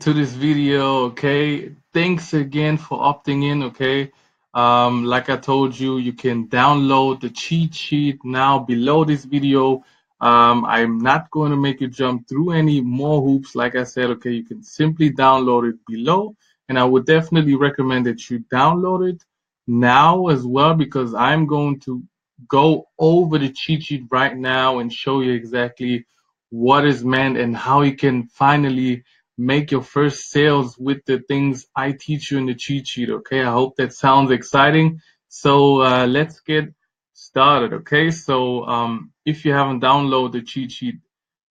to this video. Okay, thanks again for opting in. Okay, like I told you, you can download the cheat sheet now below this video. I'm not going to make you jump through any more hoops. Like I said, okay, you can simply download it below, and I would definitely recommend that you download it now as well, because I'm going to go over the cheat sheet right now and show you exactly what is meant and how you can finally make your first sales with the things I teach you in the cheat sheet. Okay, I hope that sounds exciting. So let's get started. Okay, so if you haven't downloaded the cheat sheet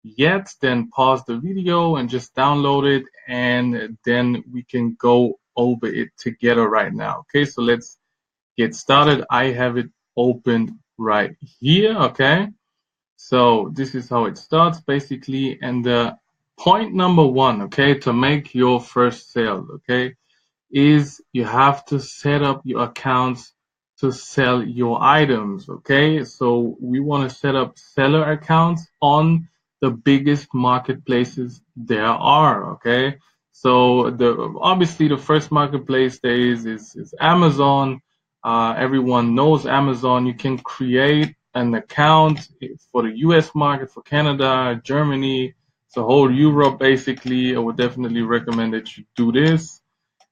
yet, then pause the video and just download it, and then we can go over it together right now. Okay, so let's get started. I have it opened right here. Okay, so this is how it starts basically. And point number one, okay, to make your first sale, okay, is you have to set up your accounts to sell your items. Okay, so we want to set up seller accounts on the biggest marketplaces there are. Okay, so the obviously the first marketplace there is Amazon. Everyone knows Amazon. You can create an account for the US market, for Canada, Germany, so whole Europe basically. I would definitely recommend that you do this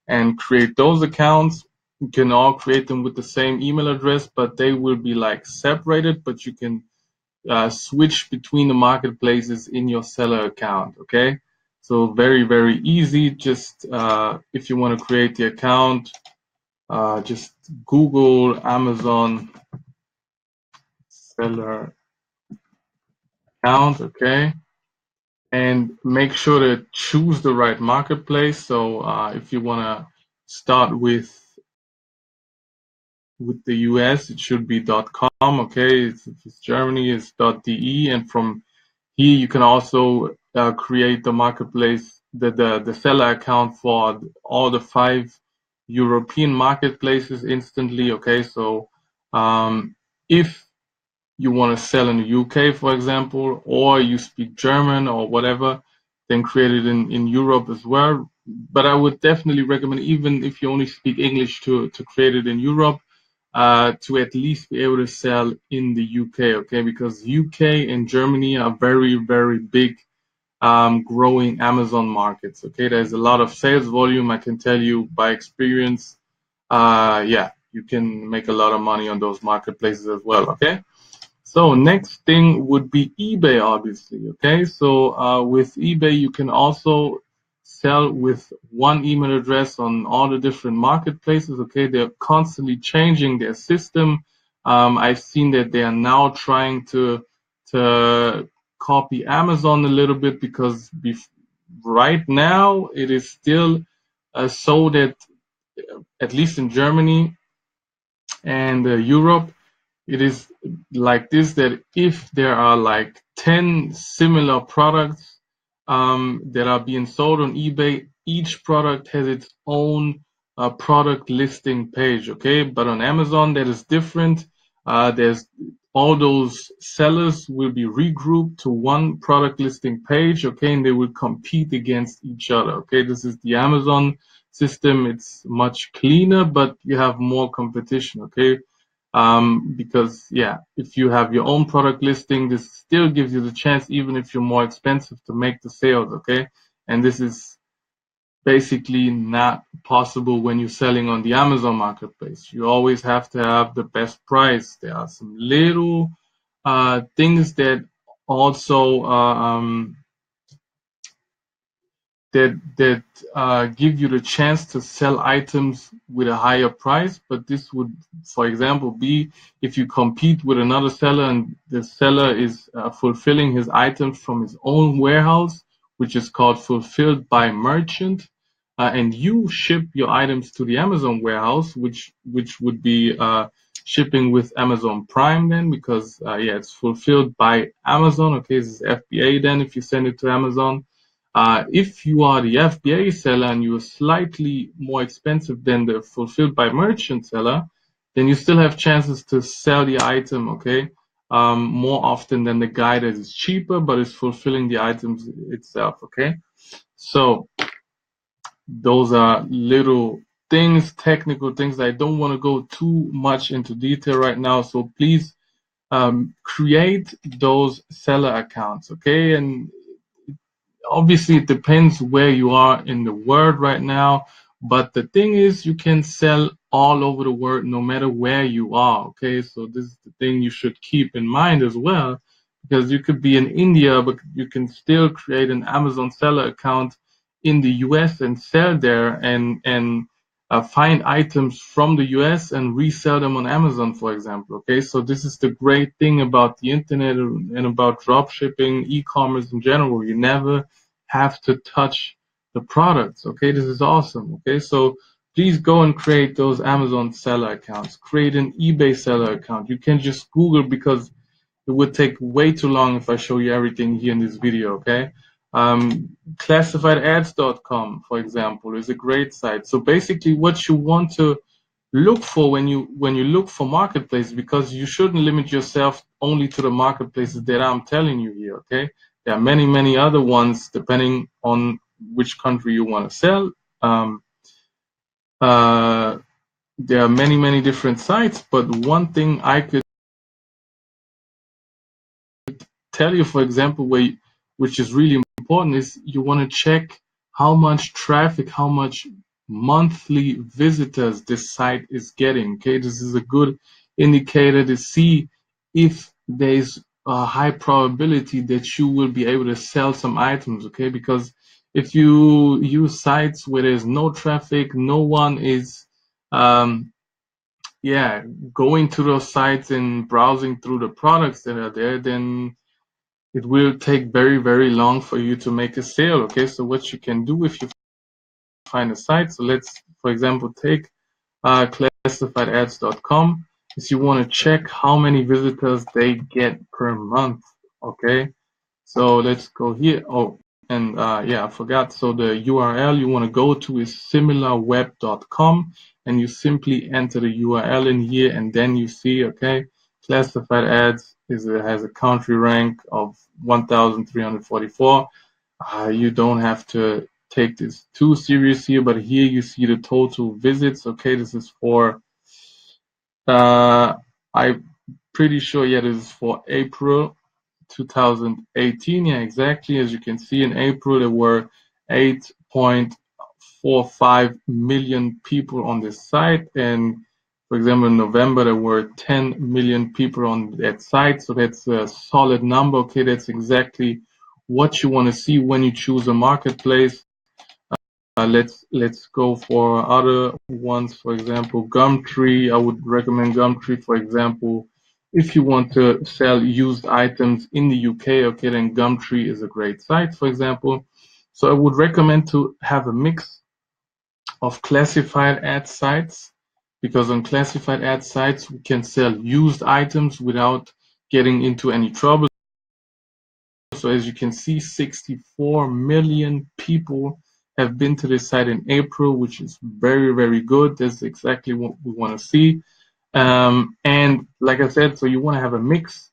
and create those accounts. You can all create them with the same email address, but they will be like separated, but you can switch between the marketplaces in your seller account. Okay, so very, very easy. Just if you want to create the account, just Google Amazon seller account. Okay, and make sure to choose the right marketplace. So if you want to start with the US, it should be .com. Okay, if it's Germany, it's .de, and from here you can also create the marketplace, the seller account for all the 5 European marketplaces instantly. Okay, so if you want to sell in the UK, for example, or you speak German or whatever, then create it in Europe as well. But I would definitely recommend, even if you only speak English, to create it in Europe, to at least be able to sell in the UK. Okay, because UK and Germany are very, very big growing Amazon markets. Okay, there's a lot of sales volume. I can tell you by experience. Yeah, you can make a lot of money on those marketplaces as well. Okay. So next thing would be eBay, obviously. Okay, so with eBay, you can also sell with one email address on all the different marketplaces. Okay, they're constantly changing their system. I've seen that they are now trying to copy Amazon a little bit, because right now it is still so that at least in Germany and Europe, it is like this, that if there are like 10 similar products that are being sold on eBay, each product has its own product listing page. Okay, but on Amazon that is different. There's all those sellers will be regrouped to one product listing page. Okay, and they will compete against each other. Okay, this is the Amazon system. It's much cleaner, but you have more competition. Okay, because yeah, if you have your own product listing, this still gives you the chance, even if you're more expensive, to make the sales. Okay, and this is basically not possible when you're selling on the Amazon marketplace. You always have to have the best price. There are some little things that also that give you the chance to sell items with a higher price. But this would, for example, be if you compete with another seller and the seller is fulfilling his items from his own warehouse, which is called fulfilled by merchant, and you ship your items to the Amazon warehouse, which would be shipping with Amazon Prime then, because yeah, it's fulfilled by Amazon. Okay, this is FBA then if you send it to Amazon. If you are the FBA seller and you are slightly more expensive than the fulfilled by merchant seller, then you still have chances to sell the item, okay, more often than the guy that is cheaper but is fulfilling the items itself, okay? So those are little things, technical things. I don't want to go too much into detail right now, so please create those seller accounts, okay? And obviously it depends where you are in the world right now, but the thing is you can sell all over the world no matter where you are, okay? So this is the thing you should keep in mind as well, because you could be in India but you can still create an Amazon seller account in the US and sell there, and find items from the US and resell them on Amazon, for example, okay? So this is the great thing about the internet and about drop shipping, e-commerce in general. You never have to touch the products, okay? This is awesome, okay? So please go and create those Amazon seller accounts. Create an eBay seller account. You can just Google, because it would take way too long if I show you everything here in this video, okay? Classifiedads.com, for example, is a great site. So basically what you want to look for when you look for marketplace, because you shouldn't limit yourself only to the marketplaces that I'm telling you here, okay? There are many other ones depending on which country you want to sell. There are many different sites, but one thing I could tell you, for example, which is really important, is you want to check how much traffic, how much monthly visitors this site is getting. Okay, this is a good indicator to see if there's a high probability that you will be able to sell some items. Okay, because if you use sites where there's no traffic, no one is yeah, going to those sites and browsing through the products that are there, then it will take very long for you to make a sale. Okay, so what you can do if you find a site, so let's, for example, take classifiedads.com, is you want to check how many visitors they get per month. Okay, so let's go here. Oh, and yeah, I forgot. So the URL you want to go to is similarweb.com, and you simply enter the URL in here, and then you see, okay, classified ads has a country rank of 1,344. You don't have to take this too serious here, but here you see the total visits. Okay, this is for I'm pretty sure, yeah, this is for April 2018. Yeah, exactly. As you can see, in April there were 8.45 million people on this site, and for example in November there were 10 million people on that site. So that's a solid number. Okay, that's exactly what you want to see when you choose a marketplace. Let's go for other ones. For example, Gumtree. I would recommend Gumtree, for example, if you want to sell used items in the UK. Okay, then Gumtree is a great site, for example. So I would recommend to have a mix of classified ad sites, because on classified ad sites we can sell used items without getting into any trouble. So as you can see, 64 million people have been to this site in April, which is very good. That's exactly what we want to see. And like I said, so you want to have a mix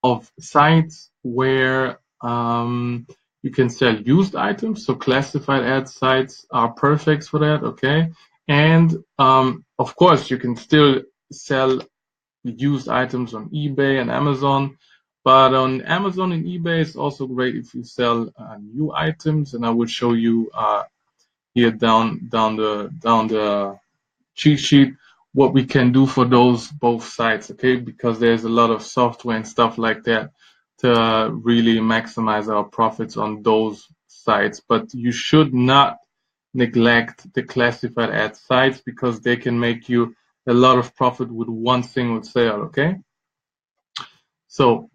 of sites where you can sell used items. So classified ad sites are perfect for that, okay? And of course, you can still sell used items on eBay and Amazon. But on Amazon and eBay, it's also great if you sell new items, and I will show you here down the cheat sheet what we can do for those both sites, okay? Because there's a lot of software and stuff like that to really maximize our profits on those sites. But you should not neglect the classified ad sites, because they can make you a lot of profit with one single sale, okay? So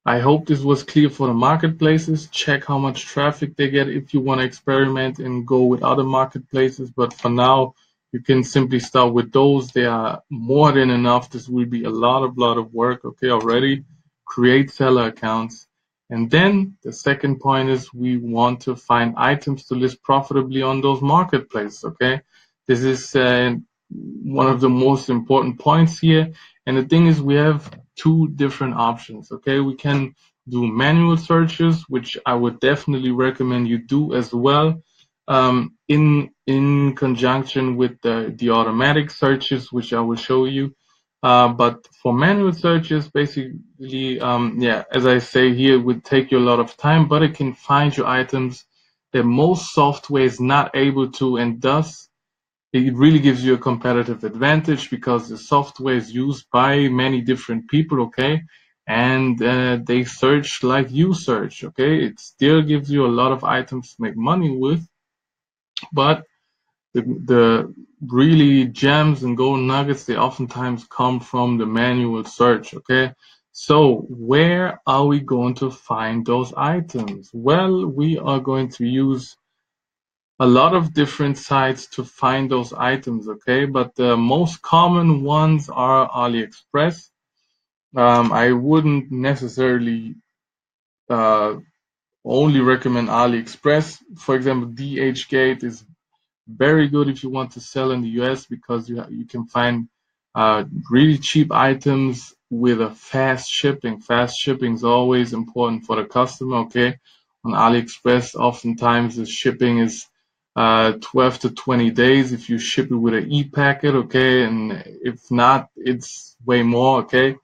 I hope this was clear for the marketplaces. Check how much traffic they get if you want to experiment and go with other marketplaces. But for now, you can simply start with those. They are more than enough. This will be a lot of work, okay, already. Create seller accounts. And then the second point is we want to find items to list profitably on those marketplaces, okay? This is one of the most important points here. And the thing is, we have two different options, okay? We can do manual searches, which I would definitely recommend you do as well. in conjunction with the automatic searches, which I will show you. But for manual searches, basically, yeah, as I say here, it would take you a lot of time, but it can find you items that most software is not able to, and thus it really gives you a competitive advantage because the software is used by many different people, okay? And they search like you search, okay? It still gives you a lot of items to make money with, but the really gems and gold nuggets, they oftentimes come from the manual search, okay? So where are we going to find those items? Well, we are going to use a lot of different sites to find those items, okay? But the most common ones are AliExpress. I wouldn't necessarily uh, only recommend AliExpress. For example, DHgate is very good if you want to sell in the US because you can find really cheap items with a fast shipping. Fast shipping is always important for the customer, okay? On AliExpress, oftentimes the shipping is 12 to 20 days if you ship it with an e-packet, okay? And if not, it's way more, okay?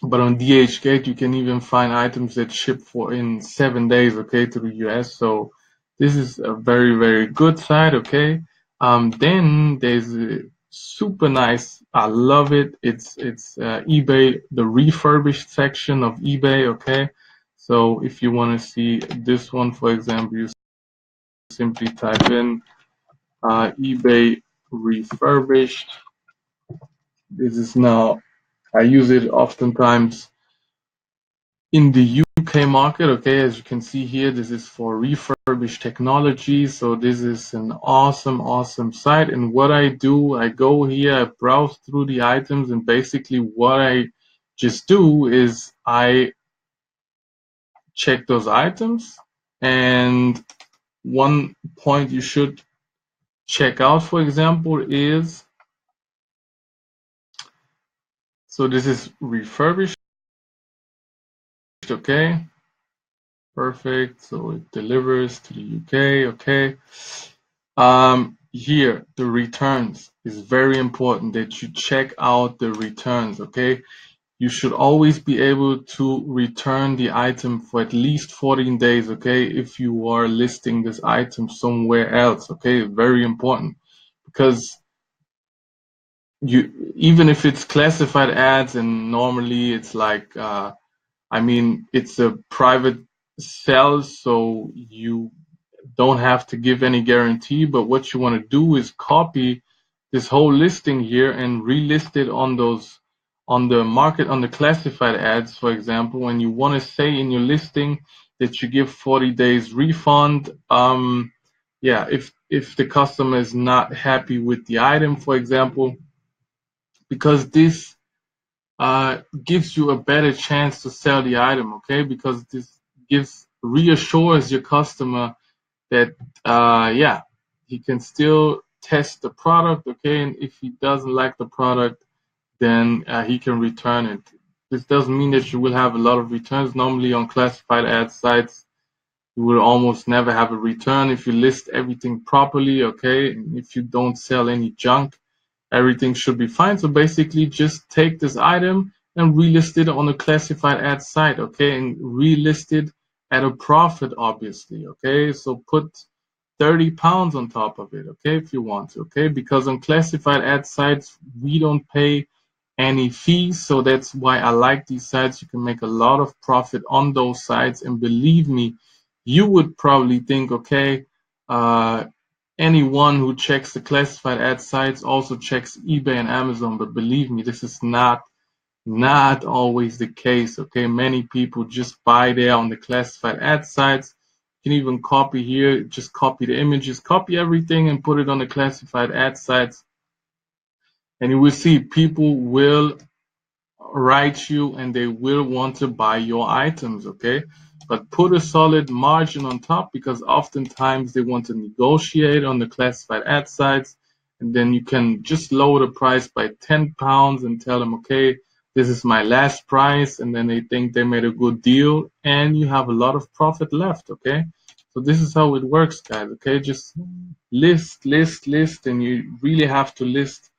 But on DHgate, you can even find items that ship for in 7 days, okay, to the US. So this is a very, very good site, okay. Then there's a super nice. I love it. It's eBay, the refurbished section of eBay, okay. So if you want to see this one, for example, you simply type in eBay refurbished. This is now. I use it oftentimes in the UK market, okay, as you can see here, this is for refurbished technology. So this is an awesome, awesome site. And what I do, I go here, I browse through the items, and basically what I just do is I check those items. And one point you should check out, for example, is, so this is refurbished, okay. Perfect. So it delivers to the UK. Okay. Here, the returns is very important that you check out the returns. Okay. You should always be able to return the item for at least 14 days. Okay. If you are listing this item somewhere else. Okay. Very important because even if it's classified ads and normally it's like, I mean, it's a private sale, so you don't have to give any guarantee. But what you want to do is copy this whole listing here and relist it on the market, on the classified ads, for example. When you want to say in your listing that you give 40 days refund, yeah, if the customer is not happy with the item, for example, because this gives you a better chance to sell the item, okay? Because this reassures your customer that yeah, he can still test the product, okay? And if he doesn't like the product, then he can return it. This doesn't mean that you will have a lot of returns. Normally on classified ad sites, you will almost never have a return if you list everything properly, okay? And if you don't sell any junk, everything should be fine. So basically just take this item and relist it on a classified ad site, okay? And relist it at a profit, obviously, okay? So put 30 pounds on top of it, okay, if you want to, okay? Because on classified ad sites, we don't pay any fees. So that's why I like these sites. You can make a lot of profit on those sites. And believe me, you would probably think, okay, uh, anyone who checks the classified ad sites also checks eBay and Amazon. But believe me, this is not always the case. Okay, many people just buy there on the classified ad sites. You can even copy here, just copy the images, copy everything, and put it on the classified ad sites. And you will see people will write you and they will want to buy your items, okay? But put a solid margin on top because oftentimes they want to negotiate on the classified ad sites, and then you can just lower the price by 10 pounds and tell them, okay, this is my last price, and then they think they made a good deal and you have a lot of profit left, okay? So this is how it works, guys. Okay, just list, and you really have to list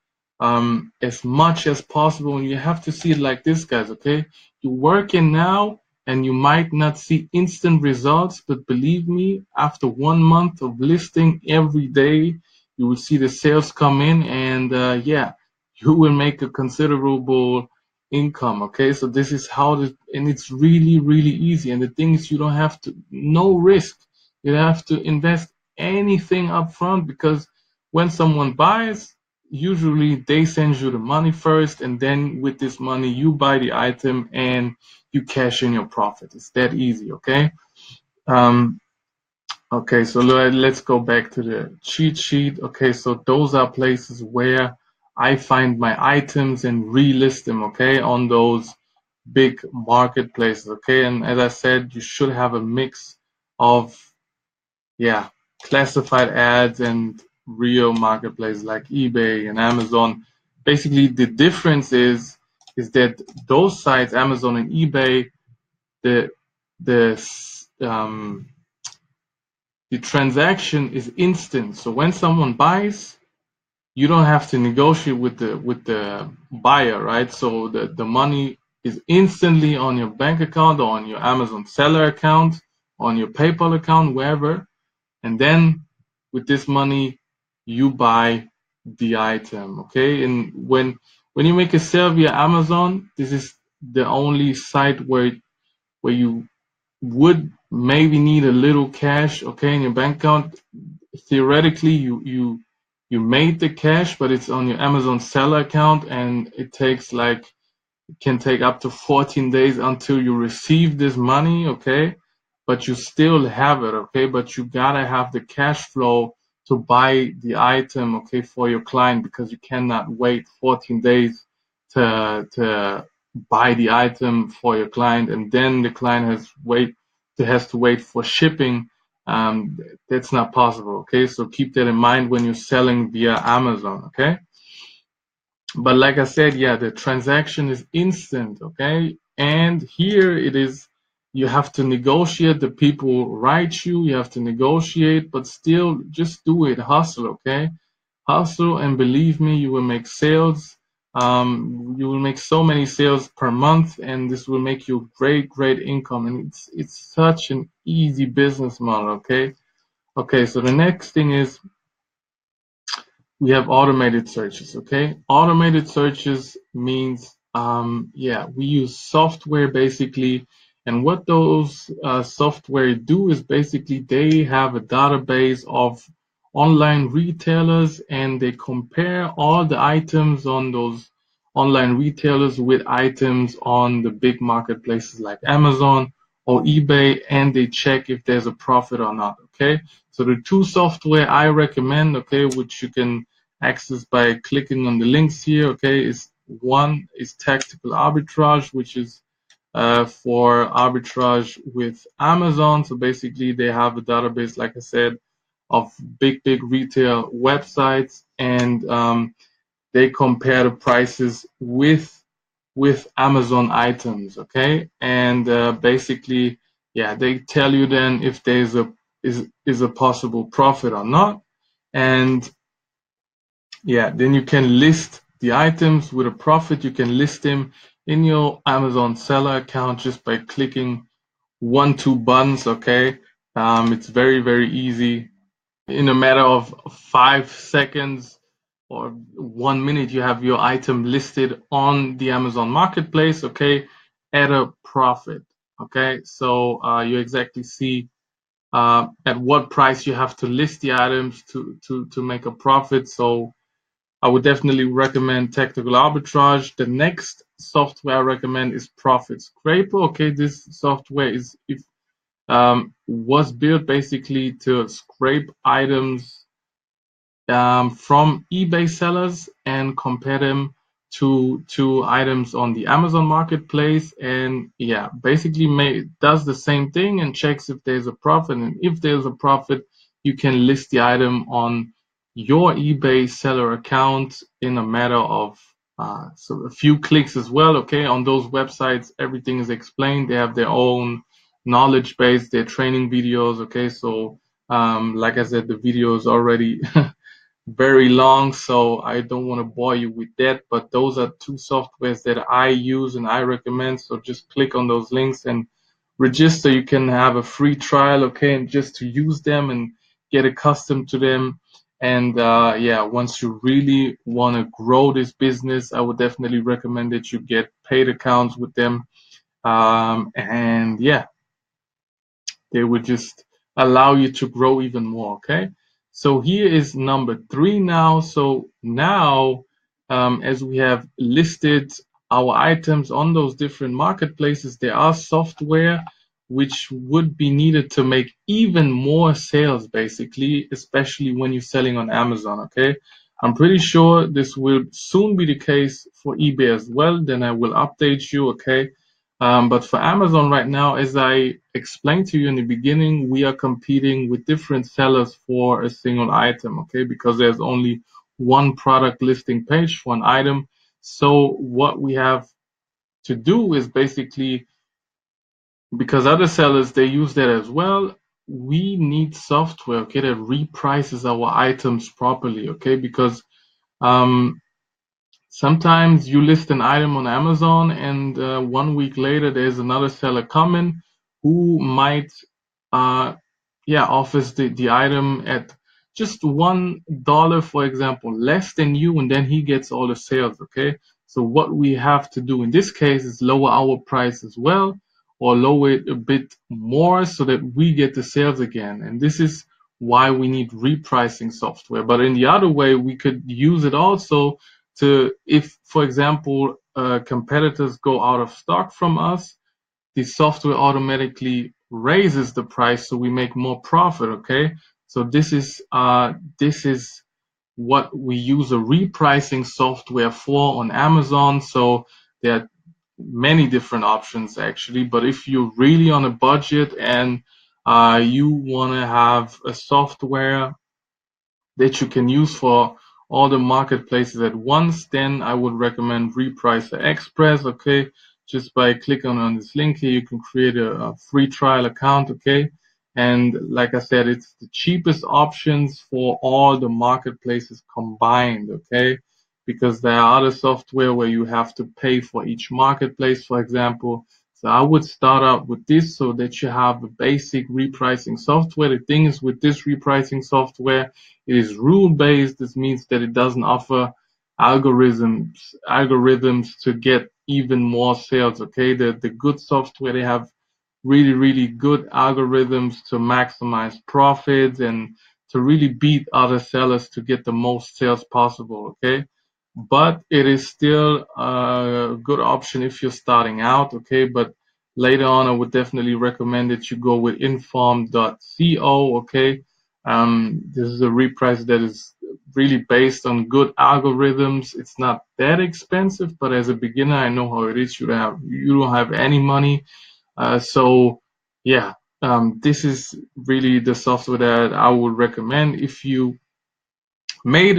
as much as possible. And you have to see it like this, guys. Okay, you're working now, and you might not see instant results, but believe me, after 1 month of listing every day, you will see the sales come in, and yeah, you will make a considerable income. Okay, so this is how this, and it's really easy. And the thing is, you don't have to, no risk. You don't have to invest anything up front, because when someone buys, usually they send you the money first, and then with this money you buy the item and you cash in your profit. It's that easy. Okay. um okay, so let's go back to the cheat sheet. Okay, so those are places where I find my items and relist them, okay, on those big marketplaces. Okay, and as I said, you should have a mix of, yeah, classified ads and real marketplaces like eBay and Amazon. Basically, the difference is that those sites, Amazon and eBay, the the um, the transaction is instant. So when someone buys, you don't have to negotiate with the buyer, right? So the money is instantly on your bank account or on your Amazon seller account, on your PayPal account, wherever. And then with this money you buy the item. Okay, and when you make a sale via Amazon, this is the only site where you would maybe need a little cash, okay, in your bank account. Theoretically, you made the cash, but it's on your Amazon seller account, and it takes like, can take up to 14 days until you receive this money, okay? But you still have it, okay? But you gotta have the cash flow to buy the item, okay, for your client, because you cannot wait 14 days to buy the item for your client, and then the client has to wait for shipping. Um, that's not possible, okay? So keep that in mind when you're selling via Amazon, okay? But like I said, yeah, the transaction is instant, okay? And here it is, you have to negotiate. The people write you have to negotiate, but still just do it. Hustle, okay? Hustle, and believe me, you will make sales. You will make so many sales per month, and this will make you great income. And it's such an easy business model, okay? Okay, so the next thing is, we have automated searches. Okay, automated searches means, yeah, we use software basically, and what those software do is basically they have a database of online retailers, and they compare all the items on those online retailers with items on the big marketplaces like Amazon or eBay, and they check if there's a profit or not. Okay, so the two software I recommend, okay, which you can access by clicking on the links here, okay, is one is tactical arbitrage, which is for arbitrage with Amazon. So basically they have a database, like I said, of big retail websites, and they compare the prices with Amazon items, okay, and basically, yeah, they tell you then if there's a possible profit or not. And yeah, then you can list the items with a profit. You can list them in your Amazon seller account just by clicking one, two buttons. Okay, it's very easy. In a matter of 5 seconds or 1 minute, you have your item listed on the Amazon marketplace. Okay, at a profit. Okay, so you exactly see at what price you have to list the items to make a profit. So I would definitely recommend Technical Arbitrage. The next software I recommend is Profit Scraper. Okay, this software was built basically to scrape items from eBay sellers and compare them to items on the Amazon marketplace. And yeah, basically does the same thing and checks if there's a profit. And if there's a profit, you can list the item on your eBay seller account in a matter of so a few clicks as well. Okay, on those websites, everything is explained. They have their own knowledge based, they're training videos. Okay, so like I said, the video is already very long, so I don't want to bore you with that. But those are two softwares that I use and I recommend. So just click on those links and register. You can have a free trial, okay, and just to use them and get accustomed to them. And yeah, once you really want to grow this business, I would definitely recommend that you get paid accounts with them. And yeah, they would just allow you to grow even more. Okay, so here is number 3 now. So now, as we have listed our items on those different marketplaces, there are software which would be needed to make even more sales, basically, especially when you're selling on Amazon. Okay, I'm pretty sure this will soon be the case for eBay as well. Then I will update you. Okay, but for Amazon right now, as I explained to you in the beginning, we are competing with different sellers for a single item, okay? Because there's only one product listing page for an item. So what we have to do is basically, because other sellers, they use that as well, we need software, okay, that reprices our items properly, okay? Because um, sometimes you list an item on Amazon and 1 week later there's another seller coming who might offers the item at just $1, for example, less than you, and then he gets all the sales, okay? So what we have to do in this case is lower our price as well, or lower it a bit more so that we get the sales again. And this is why we need repricing software. But in the other way, we could use it also to, if, for example, competitors go out of stock from us, the software automatically raises the price so we make more profit. Okay, so this is what we use a repricing software for on Amazon. So there are many different options actually, but if you're really on a budget and you want to have a software that you can use for all the marketplaces at once, then I would recommend Repricer Express. Okay, just by clicking on this link here, you can create a free trial account. Okay, and like I said, it's the cheapest options for all the marketplaces combined. Okay, because there are other software where you have to pay for each marketplace, for example. So I would start out with this so that you have a basic repricing software. The thing is, with this repricing software, it is rule based. This means that it doesn't offer algorithms to get even more sales. Okay, the good software, they have really good algorithms to maximize profits and to really beat other sellers to get the most sales possible. Okay, but it is still a good option if you're starting out. Okay, but later on I would definitely recommend that you go with inform.co. Okay, this is a reprice that is really based on good algorithms. It's not that expensive, but as a beginner, I know how it is. You don't have any money, so yeah, this is really the software that I would recommend if you made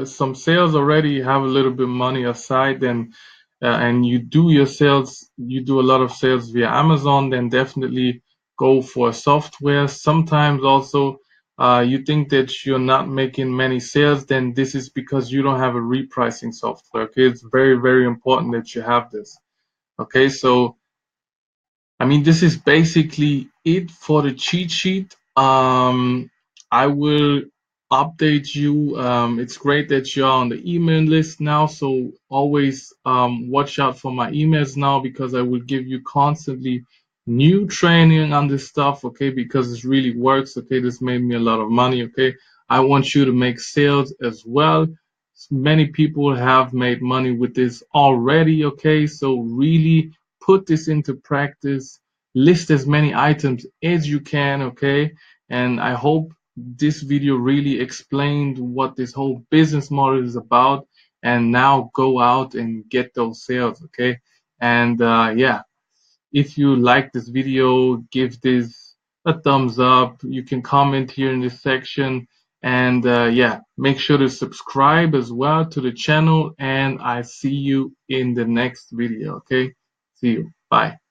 some sales already, have a little bit money aside, then and you do a lot of sales via Amazon, then definitely go for software. Sometimes also you think that you're not making many sales, then this is because you don't have a repricing software. Okay, it's very important that you have this. Okay, so I mean, this is basically it for the cheat sheet. I will update you. It's great that you're on the email list now, so always watch out for my emails now because I will give you constantly new training on this stuff, okay? Because it really works, okay? This made me a lot of money, okay? I want you to make sales as well. Many people have made money with this already, okay? So really put this into practice, list as many items as you can, okay? And I hope this video really explained what this whole business model is about, and now go out and get those sales, okay? And yeah, if you like this video, give this a thumbs up. You can comment here in this section, and yeah, make sure to subscribe as well to the channel, and I see you in the next video. Okay, see you, bye.